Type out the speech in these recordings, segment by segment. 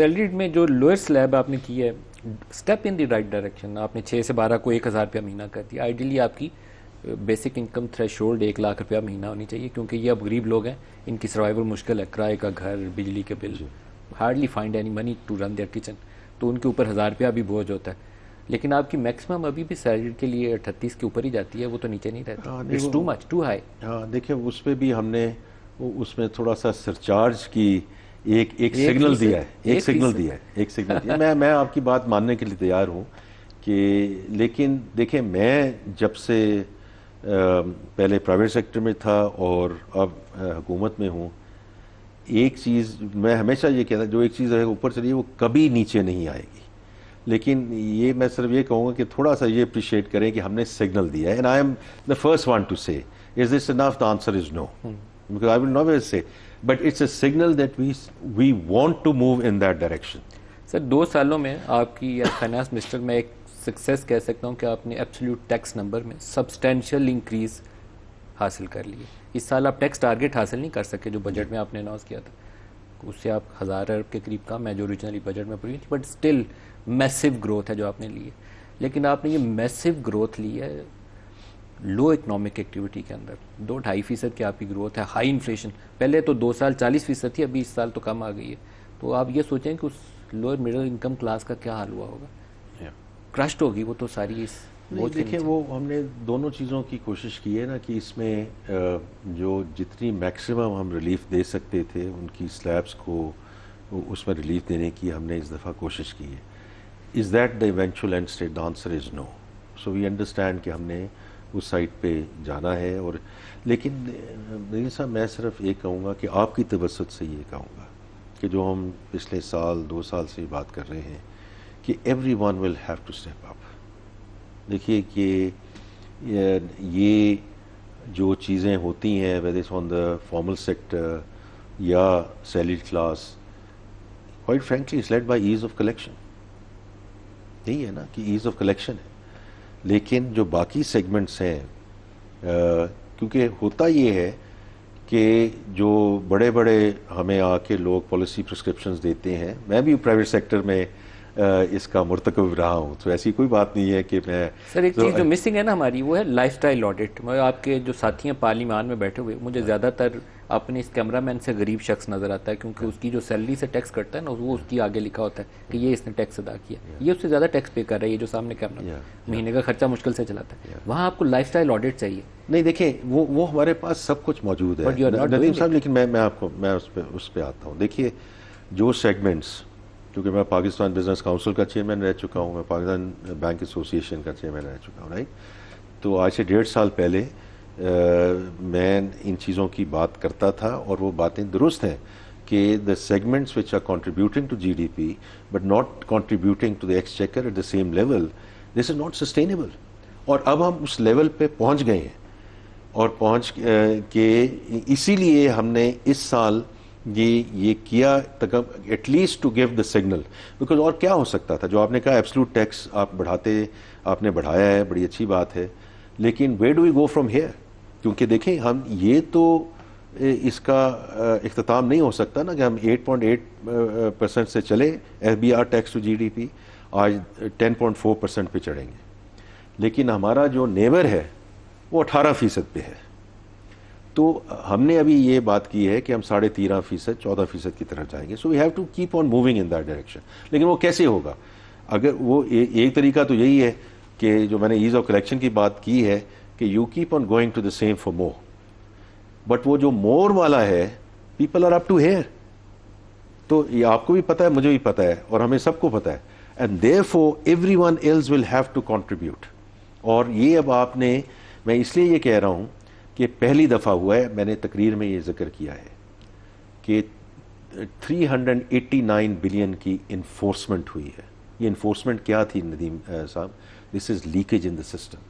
Salaried میں جو lower سلیب آپ نے کی ہے، step in the right direction. آپ نے 6 سے 12 کو 1000 روپیہ مہینہ کر دیا. آئیڈیلی آپ کی بیسک انکم تھریش ہولڈ 1 لاکھ روپیہ مہینہ ہونی چاہیے، کیونکہ یہ اب غریب لوگ ہیں، ان کی سروائیول مشکل ہے. کرائے کا گھر، بجلی کے بل، hardly find any money to run their kitchen. تو ان کے اوپر 1000 روپیہ بھی بوجھ ہوتا ہے. لیکن آپ کی میکسیمم ابھی بھی سیلری کے لیے 38 کے اوپر ہی جاتی ہے، وہ تو نیچے نہیں رہتی. It's too much, too high. ہاں دیکھیں، اس پہ بھی ہم نے اس میں تھوڑا سا سرچارج کی ایک سگنل دیا ہے، ایک سگنل دیا. میں آپ کی بات ماننے کے لیے تیار ہوں کہ، لیکن دیکھیں میں جب سے پہلے پرائیویٹ سیکٹر میں تھا اور اب حکومت میں ہوں، ایک چیز میں ہمیشہ یہ کہتا جو ایک چیز اوپر چلی وہ کبھی نیچے نہیں آئے گی. لیکن یہ میں صرف یہ کہوں گا کہ تھوڑا سا یہ اپریشیٹ کریں کہ ہم نے سگنل دیا ہے. And I am the first one to say is this enough. The answer is no, because I will never say, but it's a signal that we want to move in that direction. سر 2 سالوں میں آپ کی finance minister میں ایک success کہہ سکتا ہوں کہ آپ نے ایبسلیوٹ ٹیکس نمبر میں سبسٹینشیل انکریز حاصل کر لی ہے. اس سال آپ ٹیکس ٹارگیٹ حاصل نہیں کر سکے جو بجٹ میں آپ نے اناؤنس کیا تھا، اس سے آپ 1000 ارب کے قریب کم ہے جو اوریجنلی بجٹ میں پڑی تھی، بٹ اسٹل میسو گروتھ ہے جو آپ نے لی ہے. لیکن آپ نے یہ میسو گروتھ لی ہے لو اکنامک ایکٹیویٹی کے اندر. 2-2.5% کی آپ کی گروتھ ہے. ہائی انفلیشن پہلے تو 2 سال 40% تھی، ابھی اس سال تو کم آ گئی ہے. تو آپ یہ سوچیں کہ اس لوئر مڈل انکم کلاس کا کیا حال ہوا ہوگا. کرشڈ ہوگی وہ تو ساری. اس دیکھیں وہ ہم نے دونوں چیزوں کی کوشش کی ہے نا کہ اس میں جو جتنی میکسیمم ہم ریلیف دے سکتے تھے ان کی سلیبس کو اس میں ریلیف دینے کی ہم نے اس دفعہ کوشش کی ہے. Is that the eventual end state? The answer is no. So we understand کہ ہم نے اس سائٹ پہ جانا ہے. اور لیکن صاحب میں صرف یہ کہوں گا کہ آپ کی توسط سے یہ کہوں گا کہ جو ہم پچھلے سال 2 سال سے بات کر رہے ہیں کہ everyone will have to step up. دیکھیے کہ یہ جو چیزیں ہوتی ہیں whether it's on the formal sector یا salaried class, quite frankly it's led by ease of collection. یہی ہے نا کہ ایز آف کلیکشن ہے. لیکن جو باقی سیگمنٹس ہیں، کیونکہ ہوتا یہ ہے کہ جو بڑے بڑے ہمیں آ کے لوگ پالیسی پرسکرپشنز دیتے ہیں، میں بھی پرائیویٹ سیکٹر میں اس کا مرتکب رہا ہوں، تو ایسی کوئی بات نہیں ہے کہ میں. سر ایک چیز جو مسنگ ہے نا ہماری، وہ ہے لائف سٹائل آڈٹ. آپ کے جو ساتھی ہیں پارلیمان میں بیٹھے ہوئے، مجھے زیادہ تر اپنے اس کیمرہ مین سے غریب شخص نظر آتا ہے، کیونکہ اس کی جو سیلری سے ٹیکس کٹتا ہے نا وہ اس کی آگے لکھا ہوتا ہے کہ یہ اس نے ٹیکس ادا کیا. یہ اس سے زیادہ ٹیکس پے کر رہا ہے یہ جو سامنے کیمرہ مہینے کا خرچہ مشکل سے چلاتا ہے. وہاں آپ کو لائف سٹائل آڈٹ چاہیے. نہیں دیکھیں وہ ہمارے پاس سب کچھ موجود ہے ندیم صاحب. لیکن میں اس پہ آتا ہوں. دیکھیے جو سیگمنٹس، کیونکہ میں پاکستان بزنس کاؤنسل کا چیئرمین رہ چکا ہوں، میں پاکستان بینک ایسوسیشن کا چیئرمین رہ چکا ہوں، رائٹ. تو آج سے 1.5 سال پہلے میں ان چیزوں کی بات کرتا تھا اور وہ باتیں درست ہیں کہ the segments which are contributing to G D P but not contributing to the exchequer at the same level, this is not sustainable. اور اب ہم اس لیول پہ پہنچ گئے ہیں، اور پہنچ کے اسی لیے ہم نے اس سال یہ کیا at least to give the signal. Because اور کیا ہو سکتا تھا؟ جو آپ نے کہا ایبسلوٹ ٹیکس آپ نے بڑھایا ہے، بڑی اچھی بات ہے، لیکن where do we go from here? کیونکہ دیکھیں ہم یہ تو اس کا اختتام نہیں ہو سکتا نا کہ ہم 8.8% سے چلے F B R tax to G D P, آج 10.4% پہ چڑھیں گے. لیکن ہمارا جو نیبر ہے وہ 18% پہ ہے. تو ہم نے ابھی یہ بات کی ہے کہ ہم 13.5%، 14% کی طرف جائیں گے. So we have to keep on moving in that direction. لیکن وہ کیسے ہوگا؟ اگر وہ ایک طریقہ تو یہی ہے کہ جو میں نے ایز آف کلیکشن کی بات کی ہے کہ you keep on going to the same for more. But وہ جو مور والا ہے، people are up to here. تو یہ آپ کو بھی پتہ ہے، مجھے بھی پتہ ہے، اور ہمیں سب کو پتہ ہے. And therefore everyone else will have to contribute. اور یہ اب آپ نے، میں اس لیے یہ کہہ رہا ہوں کہ پہلی دفعہ ہوا ہے، میں نے تقریر میں یہ ذکر کیا ہے کہ 389 بلین کی انفورسمنٹ ہوئی ہے. یہ انفورسمنٹ کیا تھی Nadeem Sahib? This is leakage in the system.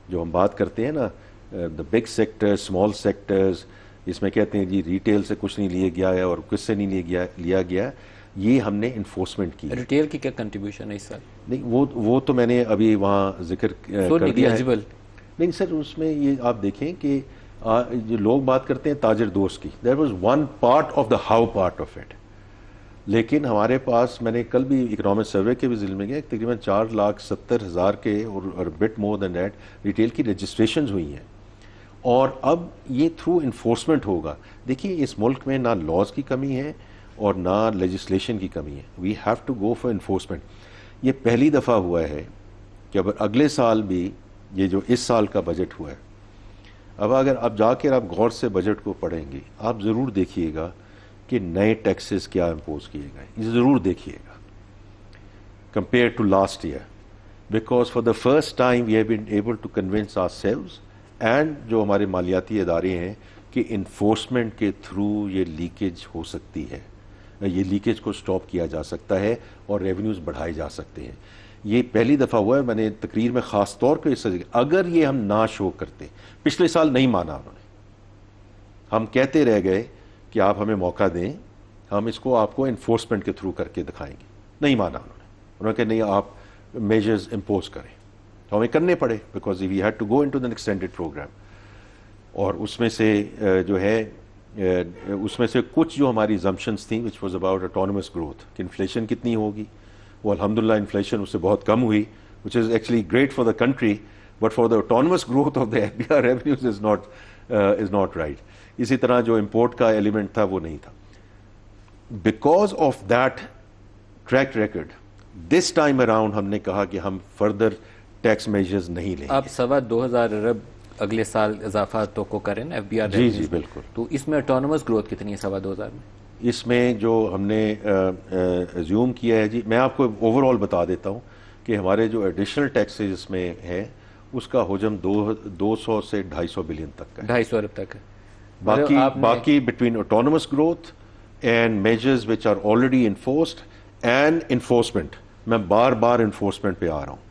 جو ہم بات کرتے ہیں نا the big sector, small sectors, اس میں کہتے ہیں جی ریٹیل سے کچھ نہیں لیا گیا ہے اور کس سے نہیں لیا گیا، یہ ہم نے انفورسمنٹ کی. ریٹیل کی کیا کنٹریبیوشن ہے اس سال؟ نہیں وہ تو میں نے ابھی وہاں ذکر کر دیا ہے. نہیں سر، اس میں یہ آپ دیکھیں کہ جو لوگ بات کرتے ہیں تاجر دوست کی، there was one part of the how part of it. لیکن ہمارے پاس میں نے کل بھی اکنامک سروے کے بھی ضلع میں گیا تقریباً 4,70,000 کے اور but more than that retail کی رجسٹریشنز ہوئی ہیں, اور اب یہ تھرو انفورسمنٹ ہوگا. دیکھیے اس ملک میں نہ لاز کی کمی ہے اور نہ لیجسلیشن کی کمی ہے, we have to go for enforcement. یہ پہلی دفعہ ہوا ہے کہ اب اگلے سال بھی یہ جو اس سال کا بجٹ ہوا ہے, اب اگر آپ جا کر آپ غور سے بجٹ کو پڑھیں گے آپ ضرور دیکھیے گا کہ نئے ٹیکسز کیا امپوز کیے گئے, یہ ضرور دیکھیے گا compare to last year, because for the first time we have been able to convince ourselves and جو ہمارے مالیاتی ادارے ہیں کہ انفورسمنٹ کے تھرو یہ لیکیج ہو سکتی ہے, یہ لیکیج کو سٹاپ کیا جا سکتا ہے اور ریونیوز بڑھائے جا سکتے ہیں. یہ پہلی دفعہ ہوا ہے. میں نے تقریر میں خاص طور پہ اس اگر یہ ہم نہ شو کرتے, پچھلے سال نہیں مانا انہوں نے, ہم کہتے رہ گئے کہ آپ ہمیں موقع دیں, ہم اس کو آپ کو انفورسمنٹ کے تھرو کر کے دکھائیں گے, نہیں مانا انہوں نے کہا نہیں آپ میجرز امپوز کریں, تو ہمیں کرنے پڑے because we had to go into an extended program. اور اس میں سے جو ہے اس میں سے کچھ جو ہماری زمپشنس تھیں which was about autonomous growth, کہ انفلیشن کتنی ہوگی, وہ الحمدللہ انفلیشن اس سے بہت کم ہوئی, which is actually great for the country, but for the autonomous growth of the F B R revenues is not right. اسی طرح جو امپورٹ کا ایلیمنٹ تھا وہ نہیں تھا. Because of that track record this time around ہم نے کہا کہ ہم فردر ٹیکس میجرز نہیں لیں گے. آپ 2,200 ارب اگلے سال اضافہ کو کریں ایف بی آر. جی بالکل. تو اس میں اٹانومس گروتھ کتنی ہے 2,200 میں؟ اس میں جو ہم نے ایزیوم کیا ہے جی, میں آپ کو اوور آل بتا دیتا ہوں کہ ہمارے جو ایڈیشنل ٹیکسز اس میں ہے اس کا حجم 200 سے 250 بلین تک کا ہے, 250 ارب تک ہے. باقی between autonomous growth and measures which are already enforced and enforcement, میں بار بار انفورسمنٹ پہ آ رہا ہوں.